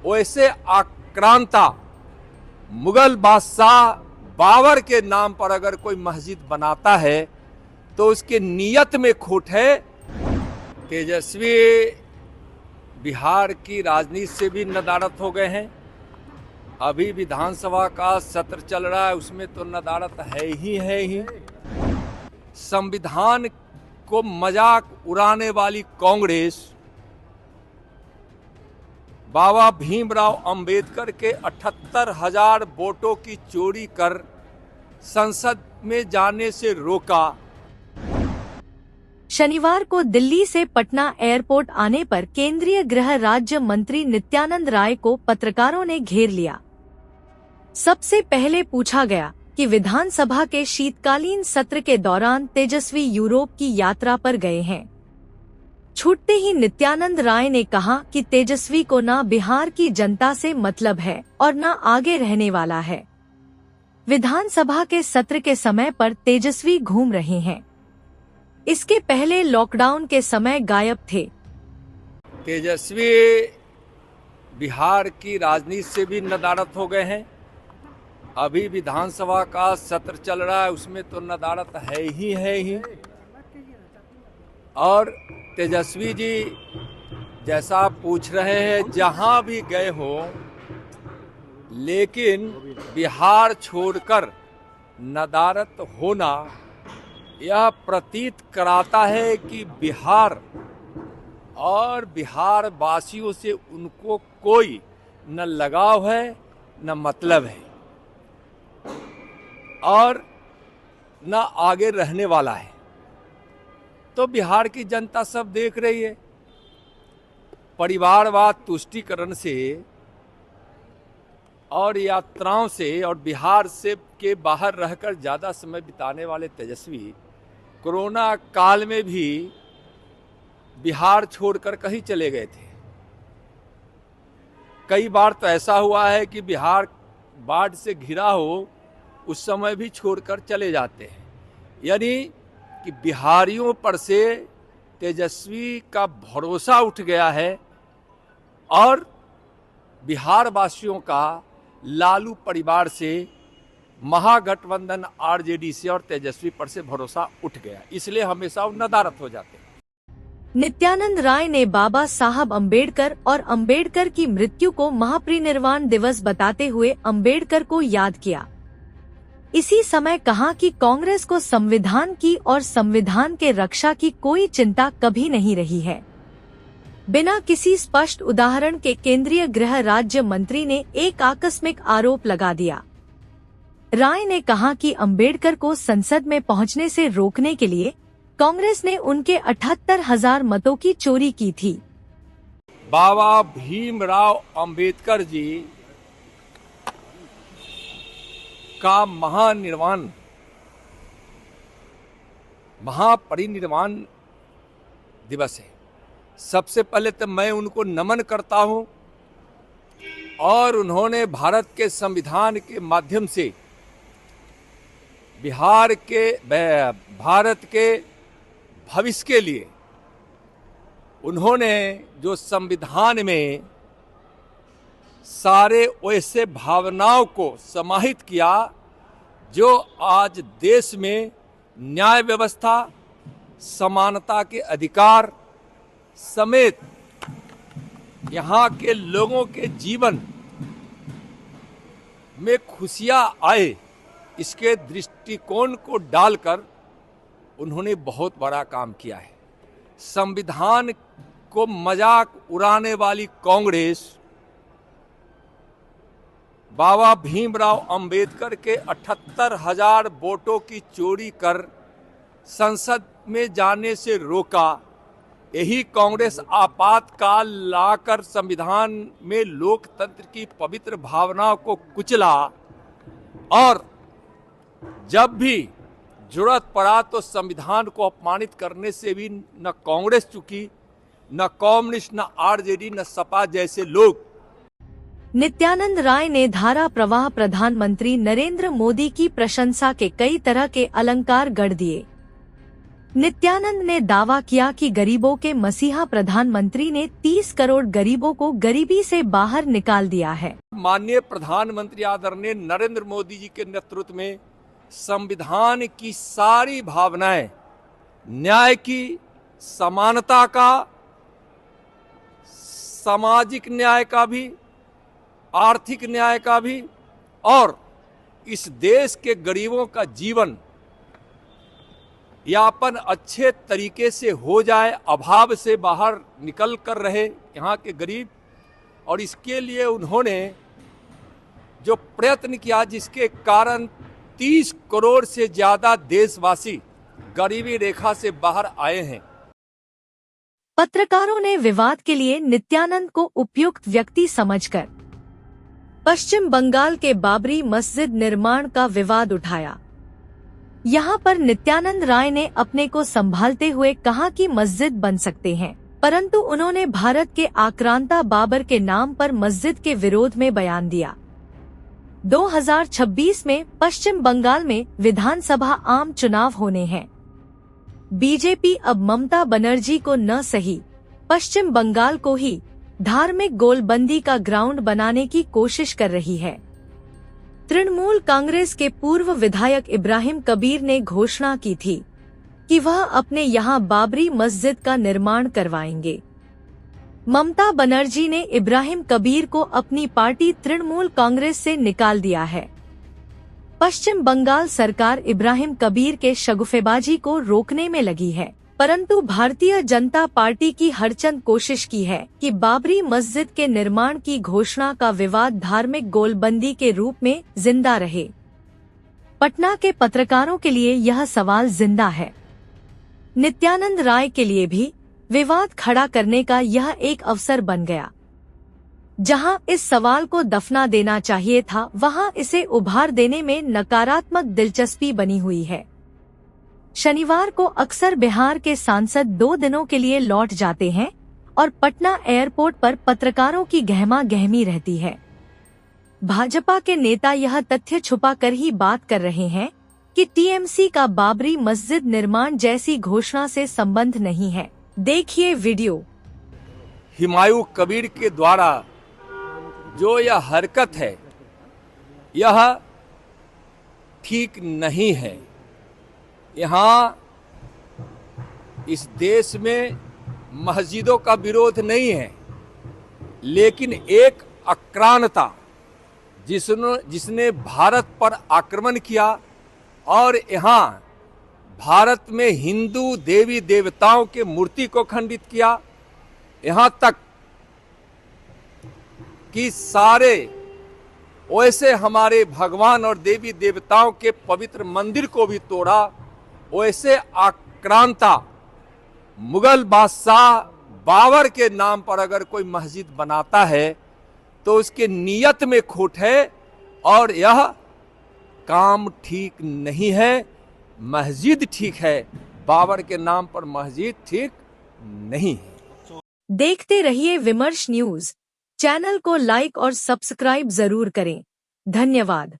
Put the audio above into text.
वैसे आक्रांता मुगल बादशाह बाबर के नाम पर अगर कोई मस्जिद बनाता है तो उसके नियत में खोट है। तेजस्वी बिहार की राजनीति से भी नदारत हो गए हैं। अभी विधानसभा का सत्र चल रहा है, उसमें तो नदारत है ही। संविधान को मजाक उड़ाने वाली कांग्रेस बाबा भीमराव अंबेडकर के 78,000 वोटों की चोरी कर संसद में जाने से रोका। शनिवार को दिल्ली से पटना एयरपोर्ट आने पर केंद्रीय गृह राज्य मंत्री नित्यानंद राय को पत्रकारों ने घेर लिया। सबसे पहले पूछा गया कि विधानसभा के शीतकालीन सत्र के दौरान तेजस्वी यूरोप की यात्रा पर गए हैं। छूटते ही नित्यानंद राय ने कहा कि तेजस्वी को न बिहार की जनता से मतलब है और न आगे रहने वाला है। विधानसभा के सत्र के समय पर तेजस्वी घूम रहे हैं। इसके पहले लॉकडाउन के समय गायब थे। तेजस्वी बिहार की राजनीति से भी नदारत हो गए हैं। अभी विधानसभा का सत्र चल रहा है, उसमें तो नदारत है ही। और तेजस्वी जी जैसा आप पूछ रहे हैं, जहां भी गए हो, लेकिन बिहार छोड़कर नदारत होना यह प्रतीत कराता है कि बिहार और बिहार वासियों से उनको कोई न लगाव है न मतलब है और न आगे रहने वाला है। तो बिहार की जनता सब देख रही है। परिवारवाद तुष्टीकरण से और यात्राओं से और बिहार से के बाहर रहकर ज़्यादा समय बिताने वाले तेजस्वी कोरोना काल में भी बिहार छोड़कर कहीं चले गए थे। कई बार तो ऐसा हुआ है कि बिहार बाढ़ से घिरा हो, उस समय भी छोड़कर चले जाते हैं। यानी कि बिहारियों पर से तेजस्वी का भरोसा उठ गया है और बिहार वासियों का लालू परिवार से, महागठबंधन आरजेडी से और तेजस्वी पर से भरोसा उठ गया, इसलिए हमेशा वो नदारत हो जाते हैं। नित्यानंद राय ने बाबा साहब अंबेडकर और अंबेडकर की मृत्यु को महापरिनिर्वाण दिवस बताते हुए अंबेडकर को याद किया। इसी समय कहा कि कांग्रेस को संविधान की और संविधान के रक्षा की कोई चिंता कभी नहीं रही है। बिना किसी स्पष्ट उदाहरण के केंद्रीय गृह राज्य मंत्री ने एक आकस्मिक आरोप लगा दिया। राय ने कहा कि अंबेडकर को संसद में पहुंचने से रोकने के लिए कांग्रेस ने उनके 78,000 मतों की चोरी की थी। बाबा भीमराव अंबेडकर जी का महापरिनिर्वाण दिवस है। सबसे पहले तो मैं उनको नमन करता हूं और उन्होंने भारत के संविधान के माध्यम से भारत के भविष्य के लिए उन्होंने जो संविधान में सारे वैसे भावनाओं को समाहित किया जो आज देश में न्याय व्यवस्था, समानता के अधिकार समेत यहाँ के लोगों के जीवन में खुशियाँ आए, इसके दृष्टिकोण को डालकर उन्होंने बहुत बड़ा काम किया है। संविधान को मजाक उड़ाने वाली कांग्रेस बाबा भीमराव अंबेडकर के 78,000 वोटों की चोरी कर संसद में जाने से रोका। यही कांग्रेस आपातकाल लाकर संविधान में लोकतंत्र की पवित्र भावनाओं को कुचला और जब भी जरूरत पड़ा तो संविधान को अपमानित करने से भी न कांग्रेस चुकी, न कम्युनिस्ट, न आरजेडी, न सपा जैसे लोग। नित्यानंद राय ने धारा प्रवाह प्रधानमंत्री नरेंद्र मोदी की प्रशंसा के कई तरह के अलंकार गढ़ दिए। नित्यानंद ने दावा किया कि गरीबों के मसीहा प्रधानमंत्री ने 30 करोड़ गरीबों को गरीबी से बाहर निकाल दिया है। माननीय प्रधानमंत्री आदरणीय नरेंद्र मोदी जी के नेतृत्व में संविधान की सारी भावनाएं, न्याय की, समानता का, सामाजिक न्याय का भी, आर्थिक न्याय का भी, और इस देश के गरीबों का जीवन यापन अच्छे तरीके से हो जाए, अभाव से बाहर निकल कर रहे यहाँ के गरीब, और इसके लिए उन्होंने जो प्रयत्न किया जिसके कारण 30 करोड़ से ज्यादा देशवासी गरीबी रेखा से बाहर आए हैं। पत्रकारों ने विवाद के लिए नित्यानंद को उपयुक्त व्यक्ति समझकर पश्चिम बंगाल के बाबरी मस्जिद निर्माण का विवाद उठाया। यहाँ पर नित्यानंद राय ने अपने को संभालते हुए कहा कि मस्जिद बन सकते हैं, परंतु उन्होंने भारत के आक्रांता बाबर के नाम पर मस्जिद के विरोध में बयान दिया। 2026 में पश्चिम बंगाल में विधानसभा आम चुनाव होने हैं। बीजेपी अब ममता बनर्जी को न सही पश्चिम बंगाल को ही धार्मिक गोलबंदी का ग्राउंड बनाने की कोशिश कर रही है। तृणमूल कांग्रेस के पूर्व विधायक इब्राहिम कबीर ने घोषणा की थी कि वह अपने यहाँ बाबरी मस्जिद का निर्माण करवाएंगे। ममता बनर्जी ने इब्राहिम कबीर को अपनी पार्टी तृणमूल कांग्रेस से निकाल दिया है। पश्चिम बंगाल सरकार इब्राहिम कबीर के शगुफेबाजी को रोकने में लगी है, परंतु भारतीय जनता पार्टी की हरचंद कोशिश की है कि बाबरी मस्जिद के निर्माण की घोषणा का विवाद धार्मिक गोलबंदी के रूप में जिंदा रहे। पटना के पत्रकारों के लिए यह सवाल जिंदा है। नित्यानंद राय के लिए भी विवाद खड़ा करने का यह एक अवसर बन गया। जहां इस सवाल को दफना देना चाहिए था, वहां इसे उभार देने में नकारात्मक दिलचस्पी बनी हुई है। शनिवार को अक्सर बिहार के सांसद 2 दिनों के लिए लौट जाते हैं और पटना एयरपोर्ट पर पत्रकारों की गहमा गहमी रहती है। भाजपा के नेता यह तथ्य छुपा कर ही बात कर रहे हैं कि टीएमसी का बाबरी मस्जिद निर्माण जैसी घोषणा से संबंध नहीं है। देखिए वीडियो। हुमायूं कबीर के द्वारा जो यह हरकत है यह ठीक नहीं है। यहाँ इस देश में मस्जिदों का विरोध नहीं है, लेकिन एक आक्रांता जिसने भारत पर आक्रमण किया और यहाँ भारत में हिंदू देवी देवताओं के मूर्ति को खंडित किया, यहाँ तक कि सारे वैसे हमारे भगवान और देवी देवताओं के पवित्र मंदिर को भी तोड़ा। वैसे आक्रांता मुगल बादशाह बाबर के नाम पर अगर कोई मस्जिद बनाता है तो उसके नियत में खोट है और यह काम ठीक नहीं है। मस्जिद ठीक है, बाबर के नाम पर मस्जिद ठीक नहीं है। देखते रहिए विमर्श न्यूज। चैनल को लाइक और सब्सक्राइब जरूर करें। धन्यवाद।